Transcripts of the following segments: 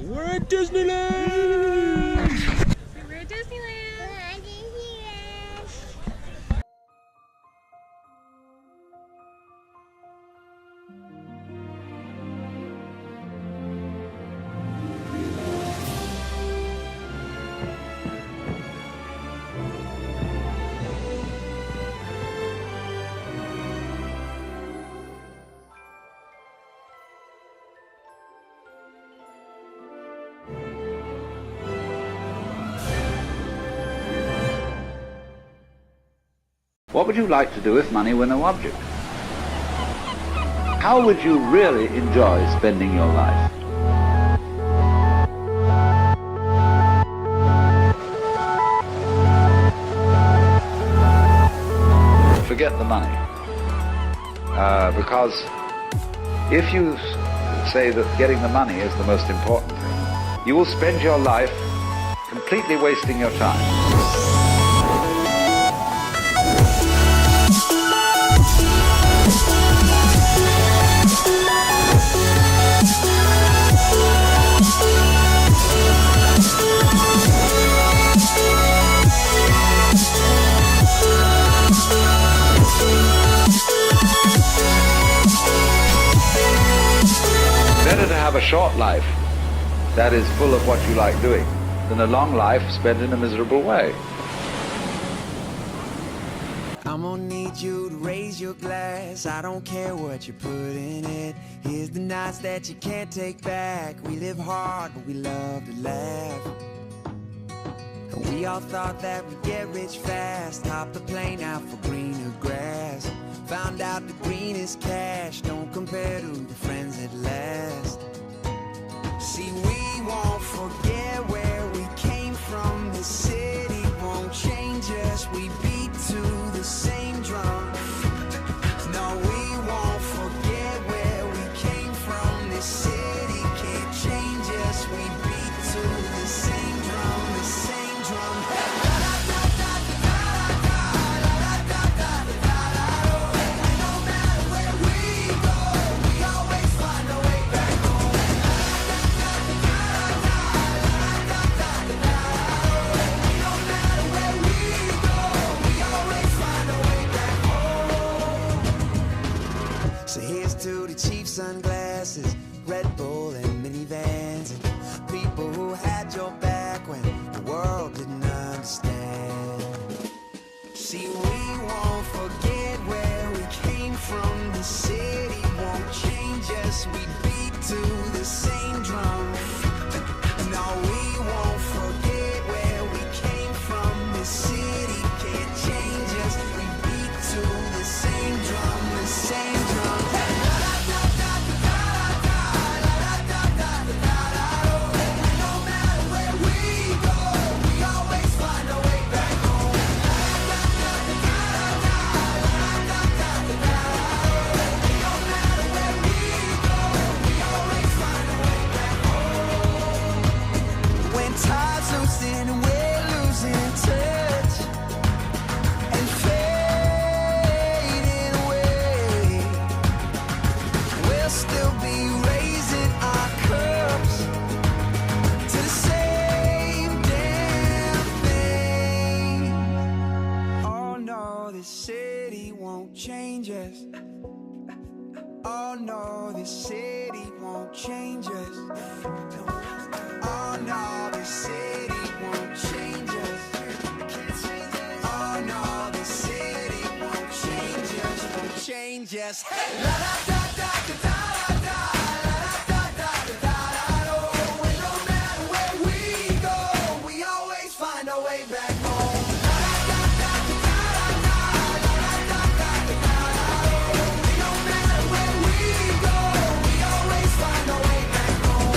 We're at Disneyland! We're at Disneyland! What would you like to do if money were no object? How would you really enjoy spending your life? Forget the money. Because if you say that getting the money is the most important thing, you will spend your life completely wasting your time. Better to have a short life that is full of what you like doing than a long life spent in a miserable way. I'm gonna need you to raise your glass. I don't care what you put in it. Here's the nights that you can't take back. We live hard, but we love to laugh. And we all thought that we'd get rich fast. Hop the plane out for greener grass. Found out the greenest cash don't compare to the friends that last. See, we won't forget where we came from. The city won't change us. We beat to the same drum. No, we won't forget where we came from. The city can't change us. We beat to the same drum, the same drum. So here's to the cheap sunglasses, Red Bull and minivans, and people who had your back when the world didn't understand. See, we won't forget where we came from. The city won't change us. We beat to the same drum. No, we won't forget where we came from. The city can't change us. We beat to the same drum, the same drum. Tide's losing and we're losing touch and fading away. We'll still be raising our cups to the same damn thing. Oh no, this city won't change us. Oh no, this city won't change us. Oh no, this city won't change us. Oh no, this city won't change us. Won't change us. Hey, la da da da da da da, la da da da da da. Oh, and no matter where we go, we always find our way back home. La da da da da da, la da da da da da. Oh, no matter where we go, we always find our way back home.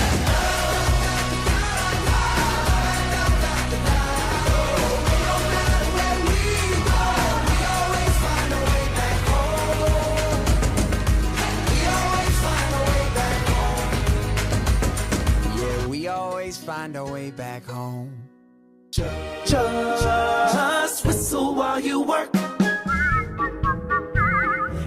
Find our way back home. Just whistle while you work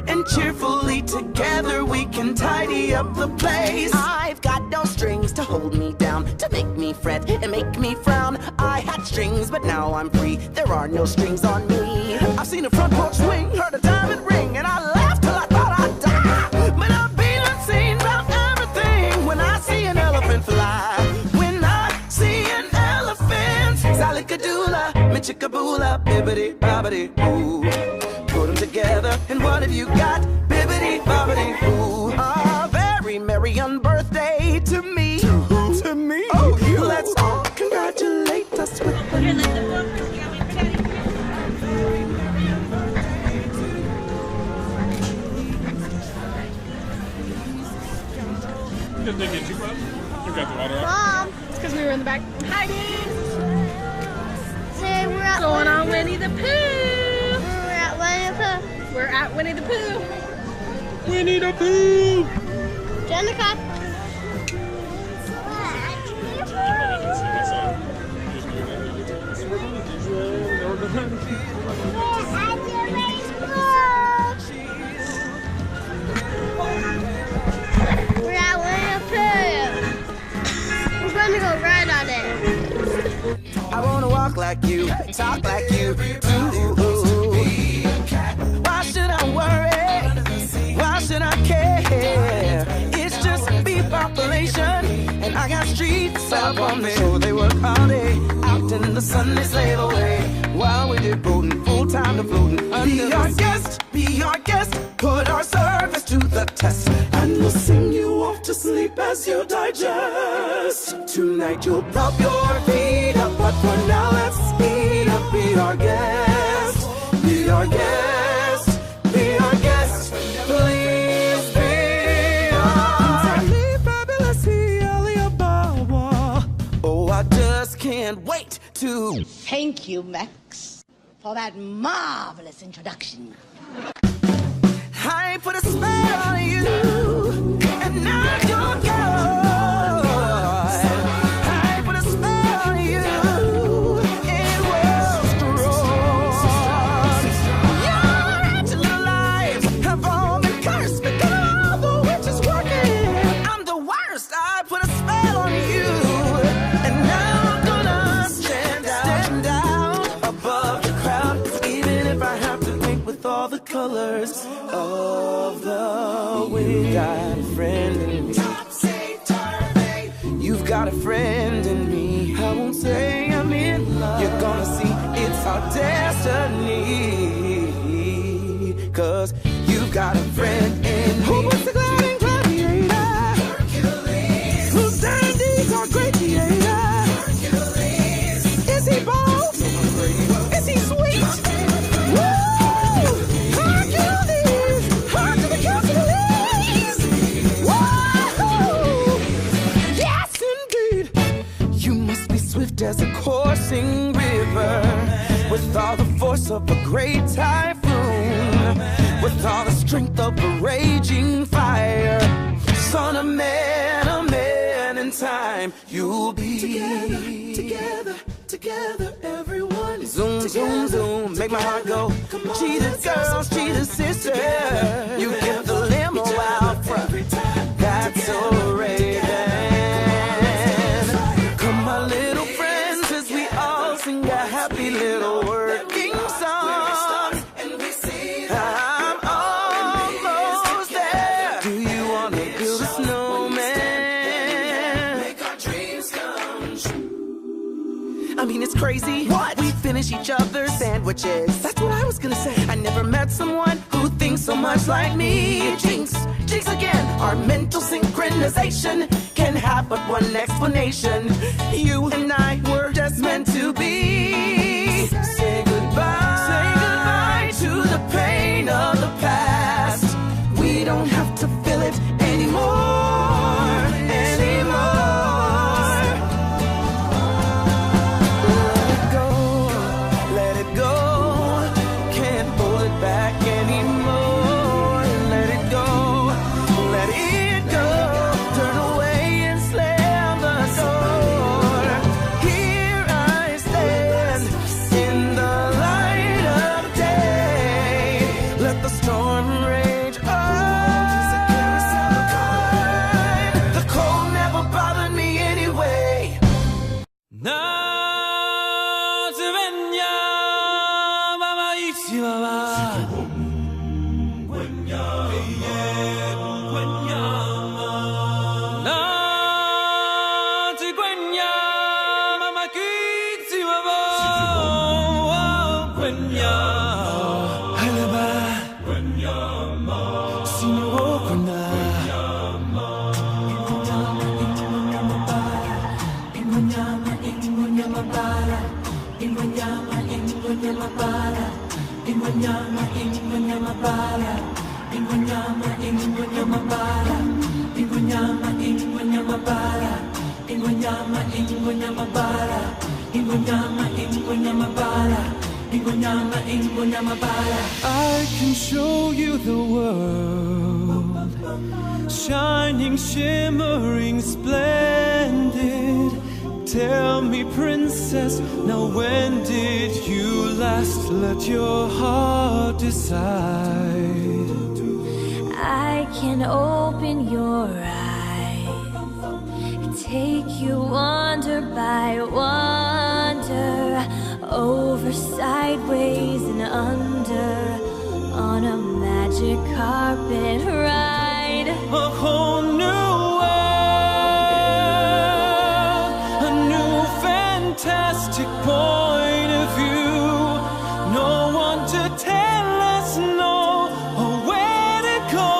and cheerfully together we can tidy up the place. I've got no strings to hold me down, to make me fret and make me frown. I had strings, but now I'm free. There are no strings on me. I've seen a front porch swing, heard a diamond ring, and I laughed till I thought I'd die. But I've been unseen about everything when I see an elephant fly. When I see an elephant, Salicadoola, Michicaboola, bibbidi bobbidi boo. Put them together, and what have you got? Bibbidi bobbidi boo. A very merry unbirthday to me. To who? To me. Oh, you. Let's all congratulate us with the Here, let them go first. Yeah, wait for Daddy. Did they get you, bud? You got the water up? Mom, it's because we were in the back hiding. Say we're at Going on Winnie the Pooh. We're at Winnie the Pooh. We're at Winnie the Pooh. Winnie the Pooh! Jenica. We're at Winnie the Pooh. We're going to go ride on it. I wanna walk like you, talk like you do. Why should I worry? Why should I care? It's just bee population, and I got streets up on me. So they work all day, out in the sun they slave away, while we did boating, full time to floating. Be our guest, put our service to the test, and we'll sing you off to sleep as you digest. Tonight you'll prop your feet up, but for now let's speed up. Be our guest, be our guest, be our guest. Please be our Oh, I just can't wait to. Thank you, Max, for that marvelous introduction. I put a spell on you, and now you're gone. I put a spell on you, it was strong. Your angela lives have all been cursed because all the witches working. I'm the worst. I put a spell on you, and now I'm gonna stand out above the crowd, even if I have to paint with all the colors of the wind. Got a friend in me. You've got a friend in me. I won't say I'm in love. You're gonna see it's our destiny. 'Cause you've got a friend in me. Who was the gliding gladiator? Hercules. Whose dandies are great theater? Hercules. Is he bold? Is he sweet? Woo! Hercules! Heart to the Hercules! Woo! Yes, indeed! You must be swift as a coursing river, with all the force of a great typhoon, with all the strength of a raging fire. Son of man, a man in time. You'll be together, everyone. Zoom, zoom, zoom, make my heart go. Cheetah girls, cheetah sister. You get the limo out front. That's so Raven. Come, my little friends, as we all sing a happy little working song. I'm almost there. Do you want to build a snowman? Make our dreams come true. I mean, it's crazy. What? We finish each other's sandwiches. That's what I was gonna say. I never met someone who thinks so much like me. Jinx again. Our mental synchronization can have but one explanation. You and I were just meant to be. Say goodbye to the pain of the past. We don't have to feel it anymore. Let it go, can't hold it back anymore. Let it go, turn away and slam the door. Here I stand in the I can show you the world, shining, shimmering, splendid. Tell me, princess, now when did you last let your heart decide? I can open your eyes, take you wonder by wonder, over, sideways, and under, on a magic carpet ride. A whole new world, a new fantastic point of view. No one to tell us no, or where to go,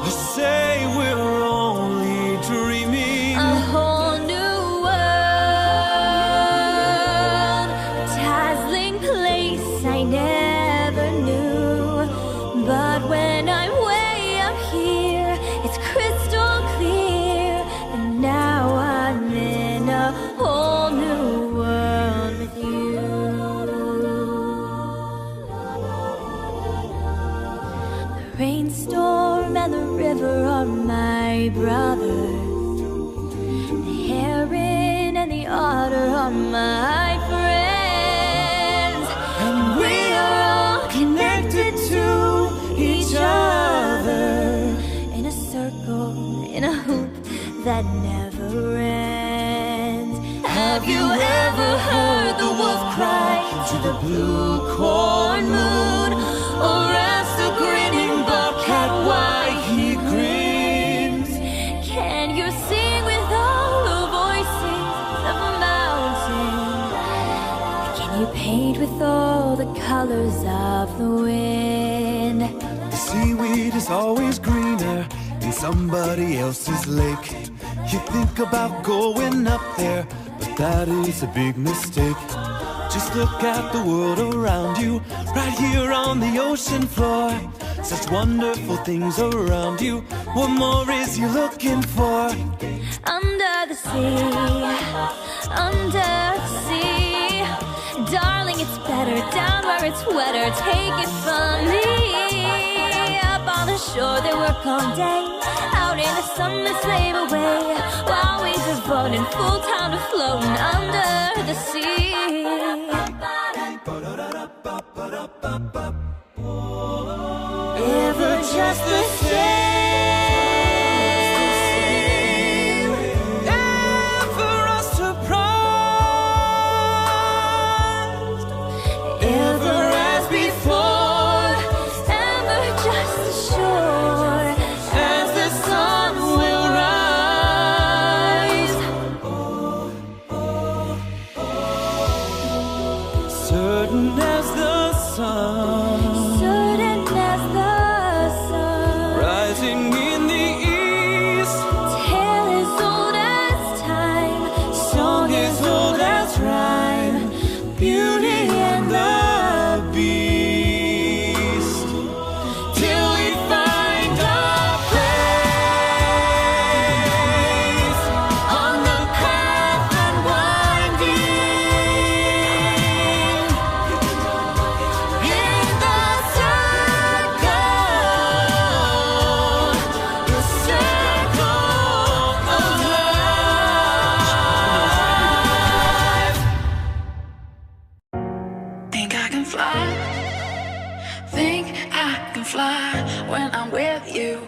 or say we're only dreaming. A whole new world, a dazzling place I never knew. But when I'm way up here, it's crystal clear, and now I'm in a whole new world with you. The rainstorm and the river are my brothers. The heron and the otter are my friends. And we are all connected to each other in a circle, in a hoop that never ends. Have you ever heard the wolf cry to the blue corn moon, or ask the grinning bobcat why he grins? Can you sing with all the voices of a mountain? Can you paint with all the colors of the wind? The seaweed is always greener in somebody else's lake. You think about going up there, but that is a big mistake. Just look at the world around you, right here on the ocean floor. Such wonderful things around you. What more is you looking for? Under the sea, under the sea. Darling, it's better down where it's wetter. Take it from me. Up on the shore they work all day, out in the sun they slave away, while we devote in full town to floating under the sea. Ever just the same, Ever a surprise, ever as before, ever just the shore, as the sun will rise. certain as the sun, Certain as the sun, rising in the east. tale as old as time, song as old as rhyme, beauty and the beast, till we find our place on the path unwinding, in the circle of life. Think I can fly, think I can fly when I'm with you.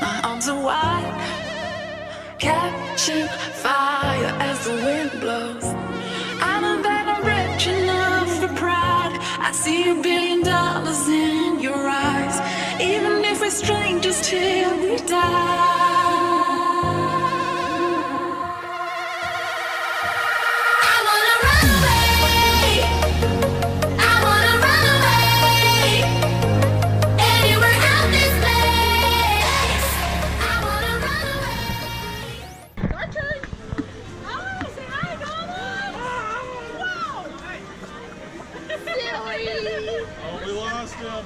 My arms are wide, catching fire as the wind blows. see $1 billion in your eyes, even if we're strangers till we die. Oh, we lost him.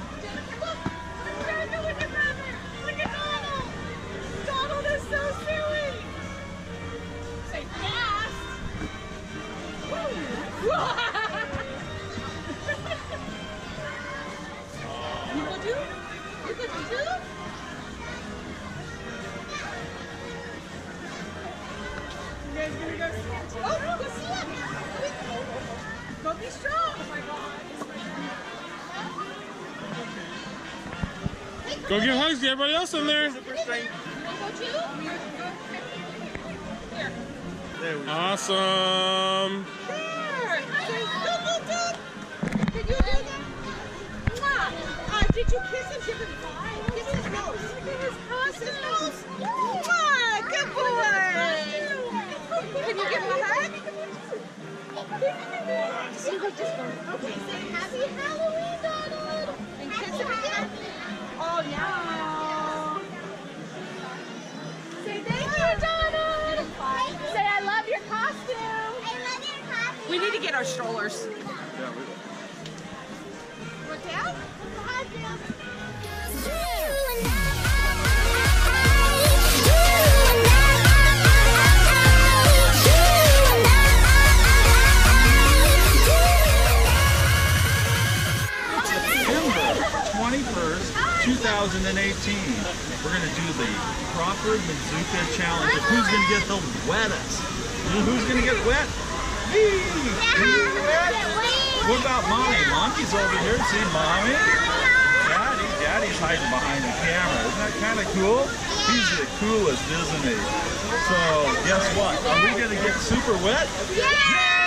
Look at Donald! Donald is so silly! Say fast! You go too? You go too? You guys gonna go see it? Oh, go see it! Go be strong! Oh my God! Go give hugs to everybody else in there. Awesome. Did you do that? Did you kiss him? Give him his nose. Give his nose. Good boy. Can you give him a hug? Okay, say happy Halloween, Donald. And kiss him again. Oh, yeah. Say thank you, Donald. Say I love your costume. I love your costume. We need to get our strollers. Go down? September 21st, 2018. We're going to do the Crawford Bazooka Challenge of who's going to get the wettest. You know who's going to get wet? Me! Can you get wet? What about Mommy? Mommy's over here. See Mommy? Daddy's hiding behind the camera. Isn't that kind of cool? He's the coolest, isn't he? So, guess what? Are we going to get super wet? Yeah!